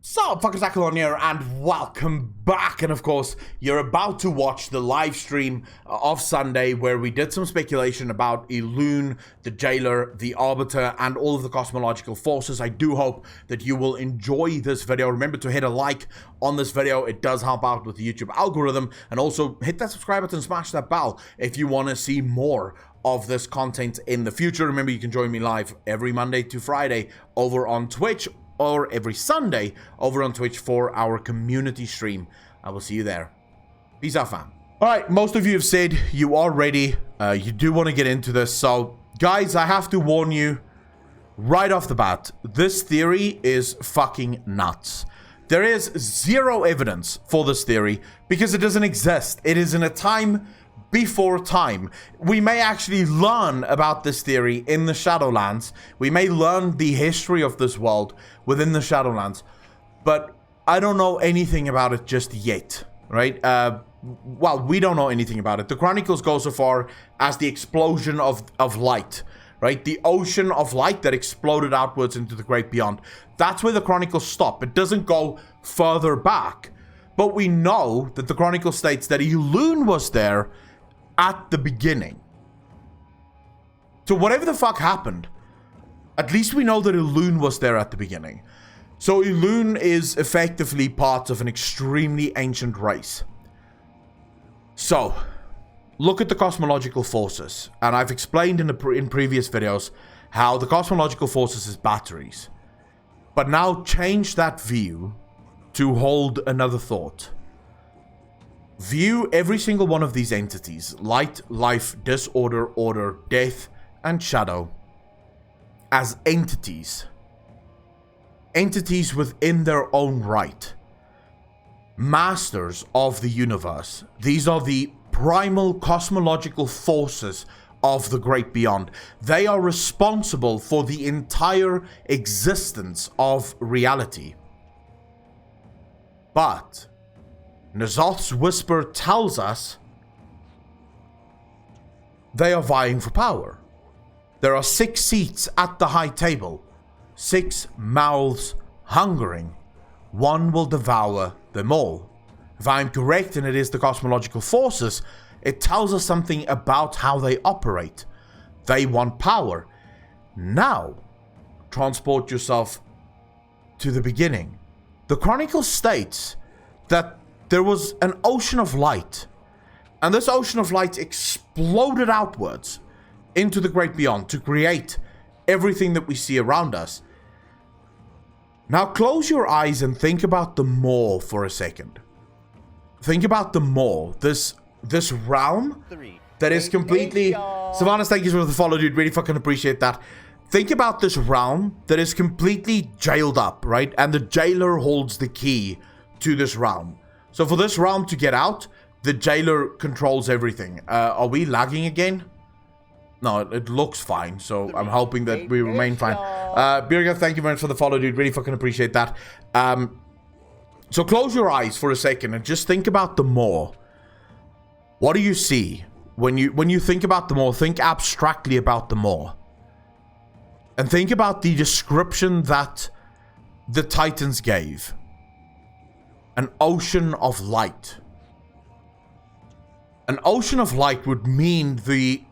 So, fuckers, Accolonn here, and welcome back. And of course, you're about to watch the live stream of Sunday where we did some speculation about Elune, the Jailor, the Arbiter, and all of the cosmological forces. I do hope that you will enjoy this video. Remember to hit a like on this video. It does help out with the YouTube algorithm. And also hit that subscribe button, smash that bell if you want to see more of this content in the future. Remember, you can join me live every Monday to Friday over on Twitch, or every Sunday over on Twitch for our community stream. I will see you there. Peace out, fam. All right, most of you have said you are ready. You do want to get into this. So, guys, I have to warn you right off the bat, this theory is fucking nuts. There is zero evidence for this theory because it doesn't exist. It is in a time before time. We may actually learn about this theory in the Shadowlands. We may learn the history of this world within the Shadowlands, but I don't know anything about it just yet, right? Well, we don't know anything about it. The chronicles go so far as the explosion of light, right? The ocean of light that exploded outwards into the great beyond. That's where the chronicles stop. It doesn't go further back, but we know that the chronicle states that Elune was there at the beginning. So whatever the fuck happened, at least we know that Elune was there at the beginning. So Elune is effectively part of an extremely ancient race. So, look at the cosmological forces. And I've explained in previous videos how the cosmological forces is batteries. But now change that view to hold another thought. View every single one of these entities, light, life, disorder, order, death, and shadow, as entities. Entities within their own right. Masters of the universe. These are the primal cosmological forces of the great beyond. They are responsible for the entire existence of reality. But N'Zoth's whisper tells us they are vying for power. There are 6 seats at the high table, 6 mouths hungering. One will devour them all. If I'm correct and it is the cosmological forces, it tells us something about how they operate. They want power. Now, transport yourself to the beginning. The Chronicle states that there was an ocean of light, and this ocean of light exploded outwards into the great beyond to create everything that we see around us. Now close your eyes and think about the Maw for a second. Think about the Maw, this realm that is completely... Sylvanas, thank you for the follow, dude. Really fucking appreciate that. Think about this realm that is completely jailed up, right? And the Jailor holds the key to this realm. So for this realm to get out, the Jailor controls everything. Are we lagging again? No, it looks fine. So I'm hoping that we remain fine. Birga, thank you very much for the follow, dude. Really fucking appreciate that. So close your eyes for a second and just think about the Maw. What do you see? When you think about the Maw, think abstractly about the Maw. And think about the description that the Titans gave. An ocean of light. An ocean of light would mean the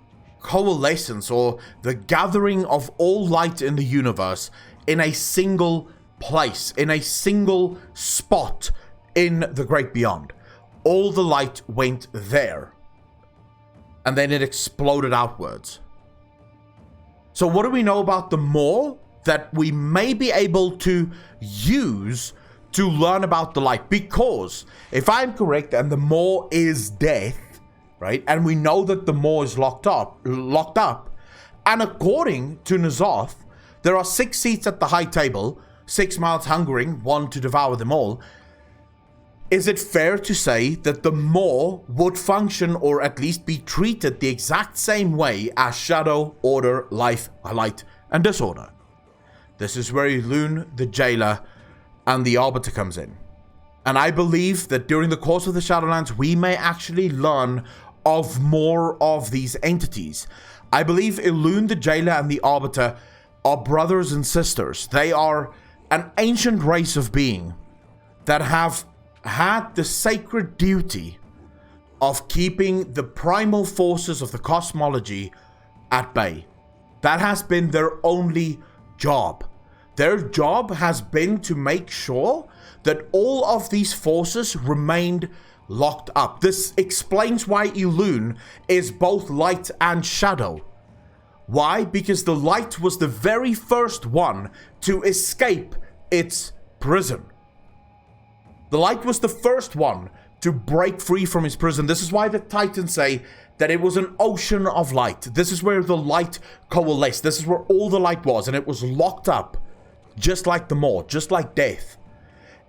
coalescence or the gathering of all light in the universe in a single place, in a single spot in the great beyond. All the light went there. And then it exploded outwards. So what do we know about the Maw that we may be able to use to learn about the light? Because if I'm correct and the Maw is death, right, and we know that the Maw is locked up, and according to N'Zoth, there are 6 seats at the high table, 6 mouths hungering, one to devour them all. Is it fair to say that the Maw would function or at least be treated the exact same way as shadow, order, life, light, and disorder? This is where Elune, the Jailor, and the Arbiter comes in. And I believe that during the course of the Shadowlands, we may actually learn of more of these entities. I believe Elune, the Jailor, and the Arbiter are brothers and sisters. They are an ancient race of being that have had the sacred duty of keeping the primal forces of the cosmology at bay. That has been their only job. Their job has been to make sure that all of these forces remained locked up. This explains why Elune is both light and shadow. Why? Because the light was the very first one to escape its prison. The light was the first one to break free from his prison. This is why the Titans say that it was an ocean of light. This is where the light coalesced. This is where all the light was, and it was locked up, just like the Maw, just like death.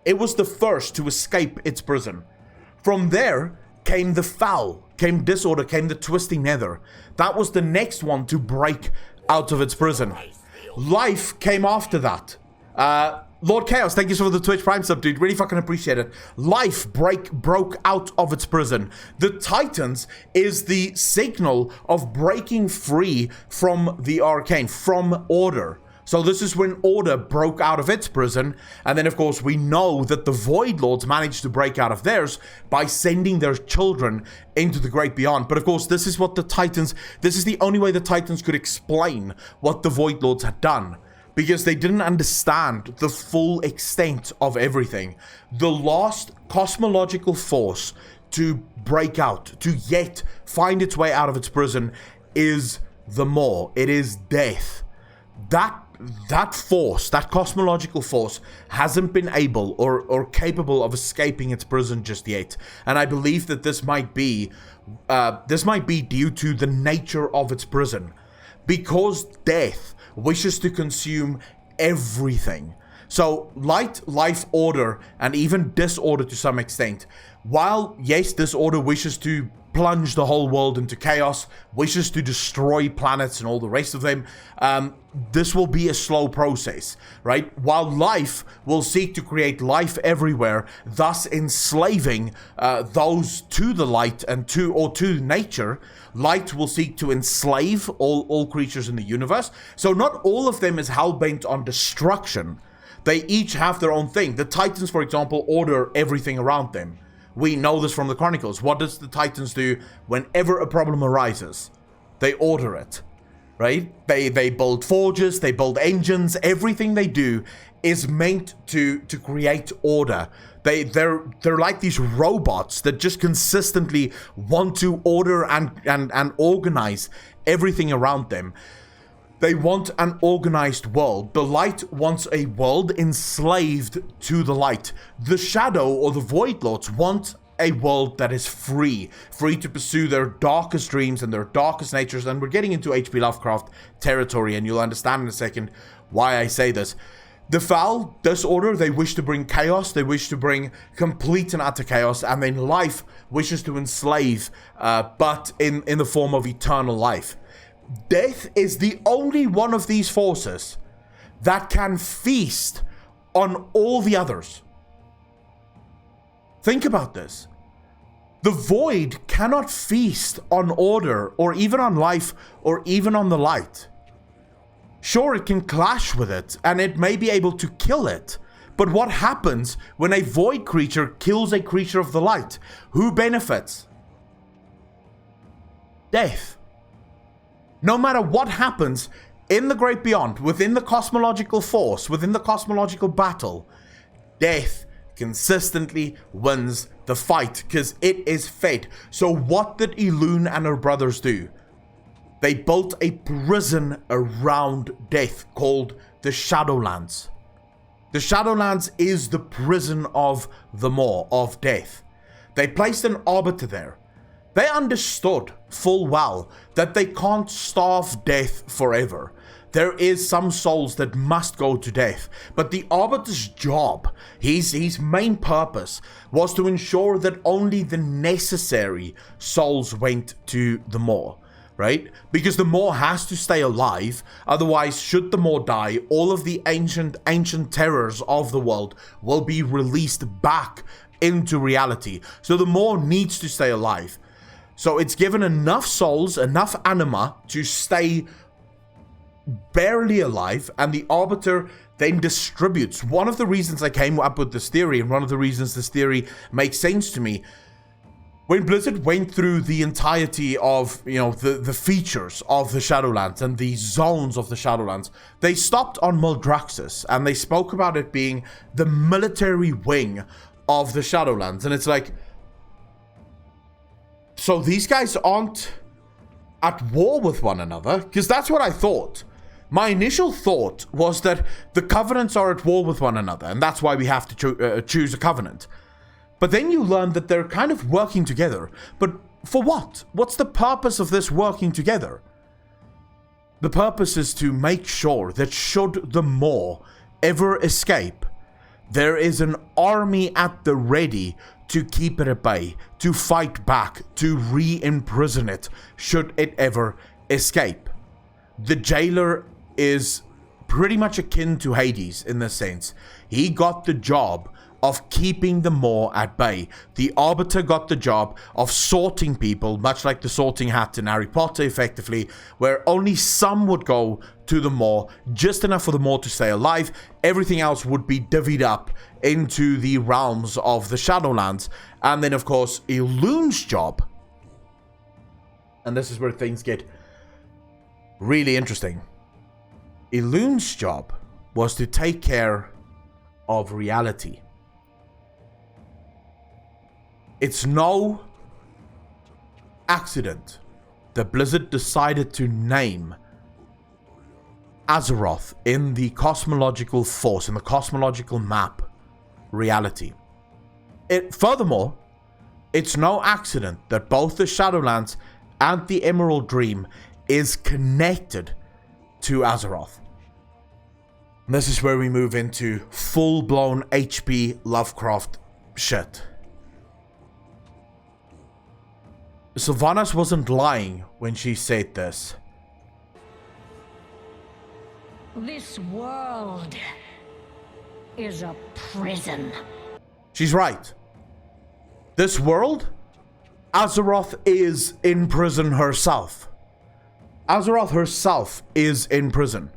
It was the first to escape its prison. From there came the foul, came disorder, came the twisting nether. That was the next one to break out of its prison. Life came after that. Lord Chaos, thank you so much for the Twitch Prime sub, dude. Really fucking appreciate it. Life broke out of its prison. The Titans is the signal of breaking free from the arcane, from order. So this is when order broke out of its prison, and then of course we know that the Void Lords managed to break out of theirs by sending their children into the great beyond. But of course this is what the Titans, this is the only way the Titans could explain what the Void Lords had done, because they didn't understand the full extent of everything. The last cosmological force to break out, to yet find its way out of its prison, is the Maw. It is death. That force, that cosmological force, hasn't been able or capable of escaping its prison just yet. And I believe that this might be due to the nature of its prison. Because death wishes to consume everything. So light, life, order, and even disorder to some extent. While, yes, disorder wishes to plunge the whole world into chaos, wishes to destroy planets and all the rest of them, this will be a slow process, right? While life will seek to create life everywhere, thus enslaving those to the light and to nature, light will seek to enslave all creatures in the universe. So not all of them is hell-bent on destruction. They each have their own thing. The Titans, for example, order everything around them. We know this from the Chronicles. What does the Titans do whenever a problem arises? They order it, right? They build forges, they build engines. Everything they do is meant to create order. They're like these robots that just consistently want to order and organize everything around them. They want an organized world. The light wants a world enslaved to the light. The shadow or the Void Lords want a world that is free to pursue their darkest dreams and their darkest natures. And we're getting into H.P. Lovecraft territory, and you'll understand in a second why I say this. The foul, disorder, they wish to bring chaos, they wish to bring complete and utter chaos, and then life wishes to enslave, but in the form of eternal life. Death is the only one of these forces that can feast on all the others. Think about this. The void cannot feast on order, or even on life, or even on the light. Sure, it can clash with it, and it may be able to kill it. But what happens when a void creature kills a creature of the light? Who benefits? Death. No matter what happens in the great beyond, within the cosmological force, within the cosmological battle, death consistently wins the fight because it is fate. So what did Elune and her brothers do? They built a prison around death called the Shadowlands. The Shadowlands is the prison of the Maw, of death. They placed an Arbiter there. They understood full well that they can't starve death forever. There is some souls that must go to death, but the Arbiter's job, his main purpose, was to ensure that only the necessary souls went to the Maw, right? Because the Maw has to stay alive, otherwise, should the Maw die, all of the ancient terrors of the world will be released back into reality. So the Maw needs to stay alive. So it's given enough souls, enough anima to stay barely alive, and the Arbiter then distributes. One of the reasons I came up with this theory, and one of the reasons this theory makes sense to me, when Blizzard went through the entirety of, the features of the Shadowlands and the zones of the Shadowlands, they stopped on Maldraxxus, and they spoke about it being the military wing of the Shadowlands. And it's like, so these guys aren't at war with one another? Because that's what I thought. My initial thought was that the Covenants are at war with one another, and that's why we have to choose a Covenant. But then you learn that they're kind of working together. But for what? What's the purpose of this working together? The purpose is to make sure that should the Maw ever escape, there is an army at the ready to keep it at bay, to fight back, to re-imprison it, should it ever escape. The Jailor is pretty much akin to Hades in this sense. He got the job of keeping the Maw at bay. The Arbiter got the job of sorting people, much like the sorting hat in Harry Potter, effectively, where only some would go to the Maw, just enough for the Maw to stay alive. Everything else would be divvied up into the realms of the Shadowlands. And then, of course, Elune's job, and this is where things get really interesting. Elune's job was to take care of reality. It's no accident that Blizzard decided to name Azeroth in the cosmological force, in the cosmological map, reality. Furthermore, it's no accident that both the Shadowlands and the Emerald Dream is connected to Azeroth. And this is where we move into full-blown HP Lovecraft shit. Sylvanas wasn't lying when she said this. This world is a prison. She's right. This world, Azeroth is in prison herself. Azeroth herself is in prison.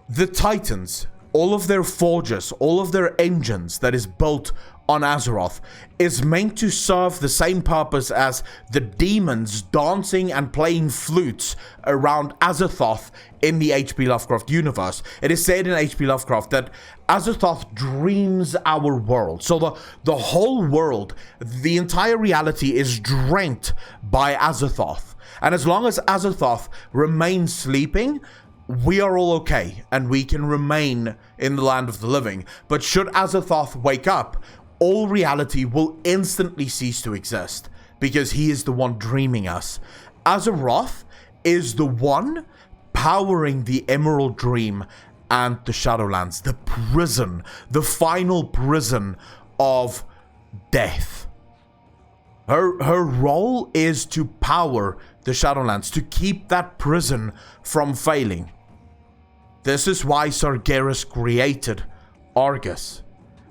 The Titans, all of their forges, all of their engines that is built on Azeroth is meant to serve the same purpose as the demons dancing and playing flutes around Azathoth in the H.P. Lovecraft universe. It is said in H.P. Lovecraft that Azathoth dreams our world. So the whole world, the entire reality is dreamt by Azathoth. And as long as Azathoth remains sleeping, we are all okay, and we can remain in the land of the living. But should Azathoth wake up, all reality will instantly cease to exist, because he is the one dreaming us. Azeroth is the one powering the Emerald Dream and the Shadowlands, the prison, the final prison of death. Her role is to power the Shadowlands, to keep that prison from failing. This is why Sargeras created Argus.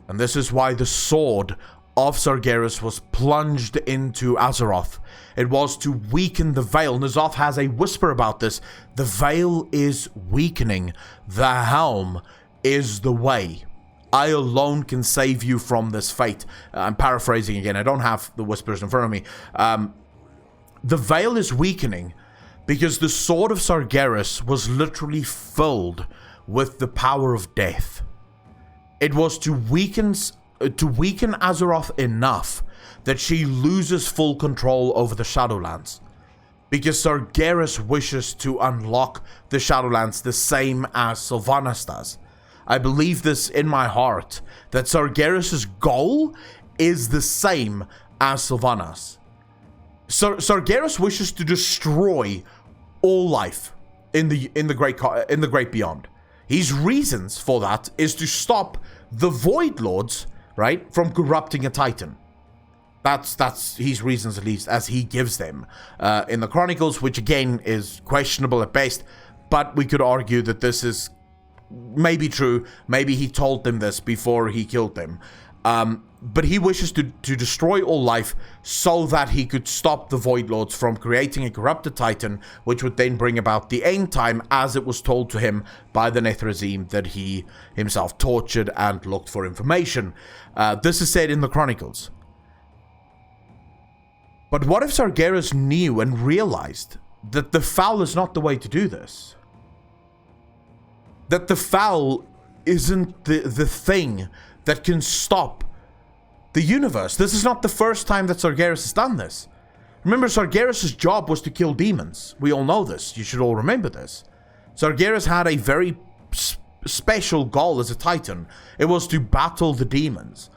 And this is why the sword of Sargeras was plunged into Azeroth. It was to weaken the veil. N'Zoth has a whisper about this. The veil is weakening. The helm is the way. I alone can save you from this fate. I'm paraphrasing again. I don't have the whispers in front of me. The veil is weakening because the sword of Sargeras was literally filled with the power of death. It was to weaken Azeroth enough that she loses full control over the Shadowlands. Because Sargeras wishes to unlock the Shadowlands the same as Sylvanas does. I believe this in my heart, that Sargeras' goal is the same as Sylvanas. Sargeras wishes to destroy all life in the great beyond. His reasons for that is to stop the Void Lords, right, from corrupting a Titan. That's his reasons, at least, as he gives them in the Chronicles, which again is questionable at best, but we could argue that this is maybe true. Maybe he told them this before he killed them. But he wishes to destroy all life so that he could stop the Void Lords from creating a corrupted Titan, which would then bring about the end time, as it was told to him by the Nethrezim that he himself tortured and looked for information. This is said in the Chronicles. But what if Sargeras knew and realized that the Foul is not the way to do this? That the Foul isn't the thing that can stop the universe. This is not the first time that Sargeras has done this. Remember, Sargeras' job was to kill demons. We all know this. You should all remember this. Sargeras had a very special goal as a Titan. It was to battle the demons.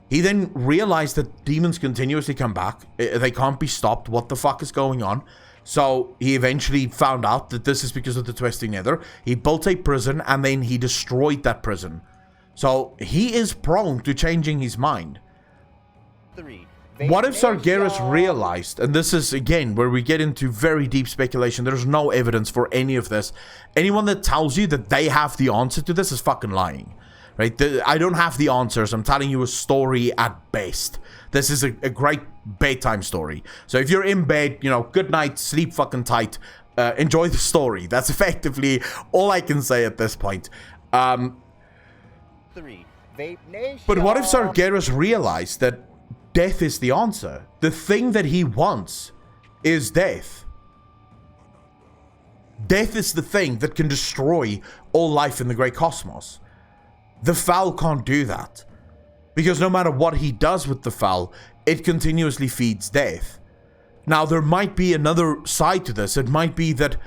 He then realized that demons continuously come back. They can't be stopped. What the fuck is going on? So he eventually found out that this is because of the Twisting Nether. He built a prison and then he destroyed that prison. So he is prone to changing his mind. What if Sargeras realized, and this is again where we get into very deep speculation, there's no evidence for any of this. Anyone that tells you that they have the answer to this is fucking lying. Right? I don't have the answers. I'm telling you a story at best. This is a great bedtime story. So if you're in bed, you know, good night, sleep fucking tight, enjoy the story. That's effectively all I can say at this point. But what if Sargeras realized that death is the answer? The thing that he wants is death. Death is the thing that can destroy all life in the great cosmos. The Foul can't do that, because no matter what he does with the Foul, it continuously feeds death. Now, there might be another side to this. It might be that,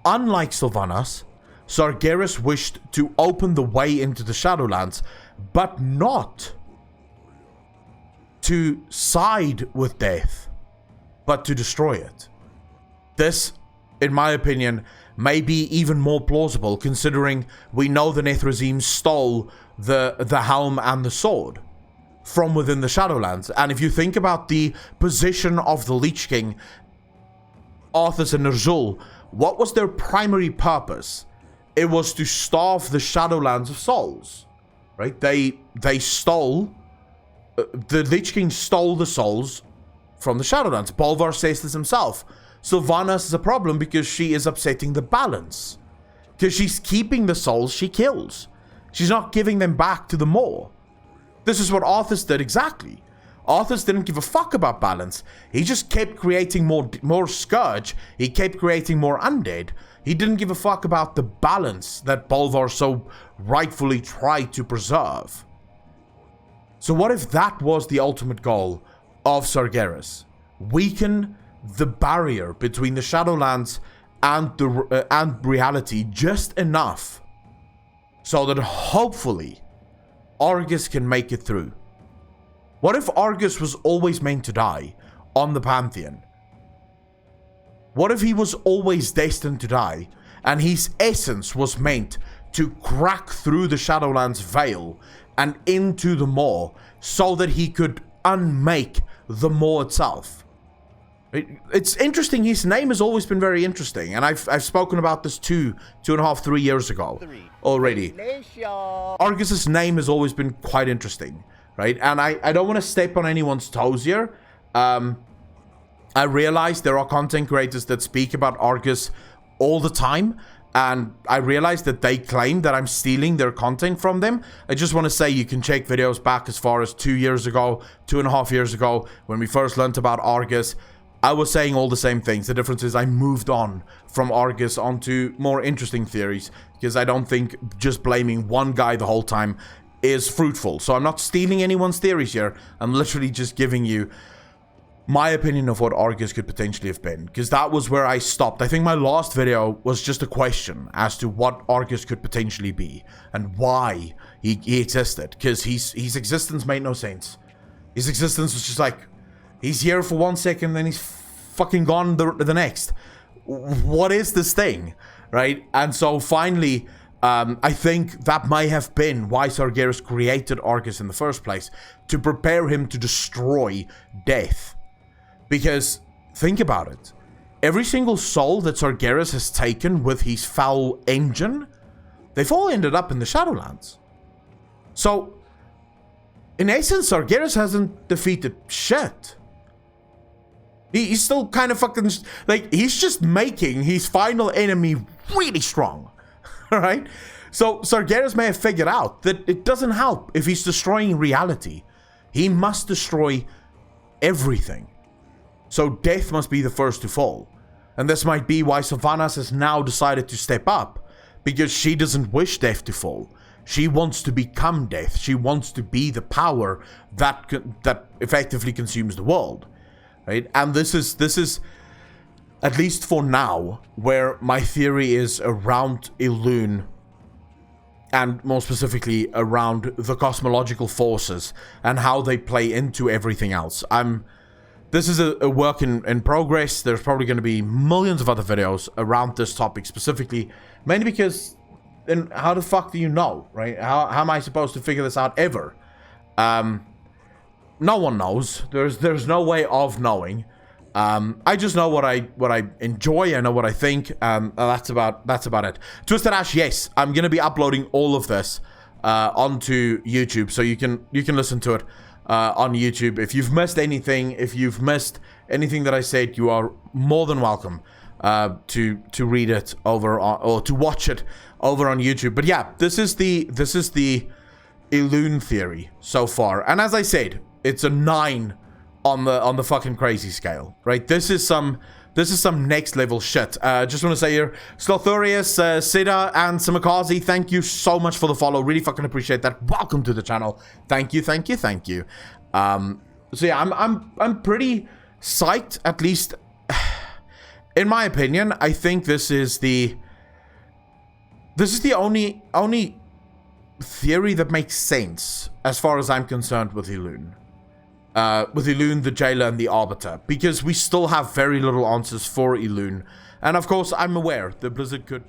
unlike Sylvanas, Sargeras wished to open the way into the Shadowlands, but not to side with death, but to destroy it. This, in my opinion, may be even more plausible, considering we know the Nethrezim stole the helm and the sword from within the Shadowlands. And if you think about the position of the Lich King, Arthas and Ner'zhul, what was their primary purpose? It was to starve the Shadowlands of souls, right? They stole, the Lich King stole the souls from the Shadowlands. Bolvar says this himself. Sylvanas is a problem because she is upsetting the balance. Because she's keeping the souls she kills. She's not giving them back to the Maw. This is what Arthas did exactly. Arthas didn't give a fuck about balance. He just kept creating more Scourge. He kept creating more Undead. He didn't give a fuck about the balance that Bolvar so rightfully tried to preserve. So what if that was the ultimate goal of Sargeras? Weaken the barrier between the Shadowlands and reality just enough so that hopefully Argus can make it through. What if Argus was always meant to die on the Pantheon? What if he was always destined to die and his essence was meant to crack through the Shadowlands veil and into the Maw so that he could unmake the Maw itself? It's interesting. His name has always been very interesting, and I've spoken about this 2.5, 3 years ago already. Argus's name has always been quite interesting, right? And I don't want to step on anyone's toes here. I realize there are content creators that speak about Argus all the time, and I realize that they claim that I'm stealing their content from them. I just want to say you can check videos back as far as 2 years ago, 2.5 years ago, when we first learned about Argus. I was saying all the same things. The difference is I moved on from Argus onto more interesting theories, because I don't think just blaming one guy the whole time is fruitful. So I'm not stealing anyone's theories here. I'm literally just giving you my opinion of what Argus could potentially have been, because that was where I stopped. I think my last video was just a question as to what Argus could potentially be and why he existed, because his existence made no sense. His existence was just like, he's here for 1 second, then he's fucking gone the next. What is this thing, right? And so finally, I think that might have been why Sargeras created Argus in the first place, to prepare him to destroy death. Because, think about it. Every single soul that Sargeras has taken with his foul engine, they've all ended up in the Shadowlands. So, in essence, Sargeras hasn't defeated shit. He's still kind of fucking, like, he's just making his final enemy really strong, alright? So Sargeras may have figured out that it doesn't help if he's destroying reality. He must destroy everything. So death must be the first to fall. And this might be why Sylvanas has now decided to step up, because she doesn't wish death to fall. She wants to become death. She wants to be the power that effectively consumes the world. Right? And this is, at least for now, where my theory is around Elune, and more specifically around the cosmological forces and how they play into everything else. This is a work in progress. There's probably going to be millions of other videos around this topic specifically, mainly because, then how the fuck do you know, right? How am I supposed to figure this out ever? No one knows. There's no way of knowing. I just know what I enjoy. I know what I think. That's about it. Twisted Ash, yes, I'm gonna be uploading all of this onto YouTube, so you can listen to it on YouTube. If you've missed anything, that I said, you are more than welcome to read it over on, or to watch it over on YouTube. But yeah, this is the Elune theory so far, and as I said, it's a 9 on the fucking crazy scale, right? This is some next level shit. Just want to say here, Slothurius, Sida, and Samakazi, thank you so much for the follow. Really fucking appreciate that. Welcome to the channel. Thank you. So yeah, I'm pretty psyched. At least, in my opinion, I think this is the only theory that makes sense as far as I'm concerned with Elune. With Elune, the Jailor, and the Arbiter, because we still have very little answers for Elune. And of course, I'm aware that Blizzard could